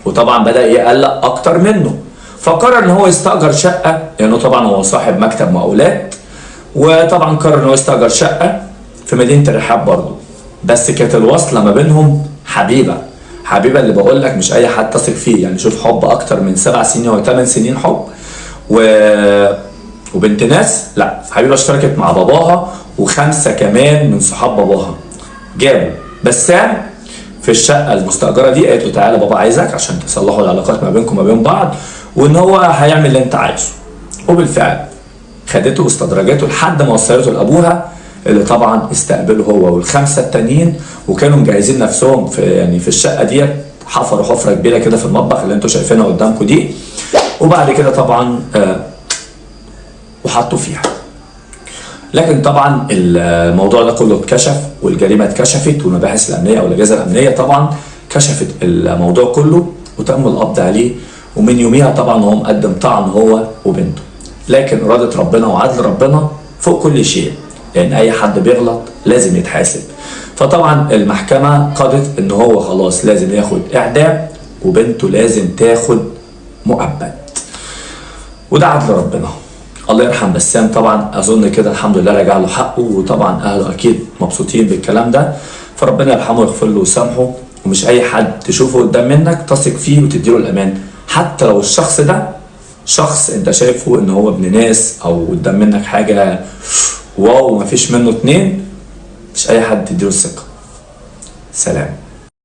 وطبعا بدأ يقلق اكتر منه، فقرر ان هو يستأجر شقة، لانه يعني طبعا هو صاحب مكتب مقاولات، وطبعا قرر ان هو يستأجر شقة في مدينة الرحاب برضه. بس كانت الوصلة ما بينهم حبيبة، حبيبة اللي بقول لك مش اي حد تثق فيه، يعني شوف حب اكتر من 7 سنين و 8 سنين حب وبنت ناس. لا، حبيبة اشتركت مع باباها و5 كمان من صحاب باباها. جابوا بسام في الشقة المستأجرة دي، قالت له تعالى بابا عايزك عشان تصلحوا العلاقات ما بينكم وما بين بعض، وان هو هيعمل اللي انت عايزه. وبالفعل خدته واستدرجته لحد ما وصلته لابوها، اللي طبعا استقبله هو وال5 التانيين، وكانوا مجهزين نفسهم في الشقة ديت، حفروا حفرة كبيرة كده في المطبخ اللي انتوا شايفينها قدامكم دي، وبعد كده طبعا وحطوا فيها. لكن طبعا الموضوع ده كله اتكشف، والجريمه اتكشفت، والمباحث الامنيه او الاجهزه الامنيه طبعا كشفت الموضوع كله، وتم القبض عليه. ومن يوميها طبعا هو مقدم طعن هو وبنته. لكن اراده ربنا وعدل ربنا فوق كل شيء، لان اي حد بيغلط لازم يتحاسب. فطبعا المحكمه قضت ان هو خلاص لازم ياخد اعدام، وبنته لازم تاخد مؤبد. وده عدل ربنا. الله يرحم بسام طبعا، اظن كده الحمد لله رجع له حقه، وطبعا اهله اكيد مبسوطين بالكلام ده، فربنا يرحمه ويغفر له ويسامحه. ومش اي حد تشوفه قدام منك تثق فيه وتديله الامان، حتى لو الشخص ده شخص انت شايفه ان هو ابن ناس، او قدام منك حاجه واو مفيش منه اتنين، مش اي حد تديله الثقه. سلام.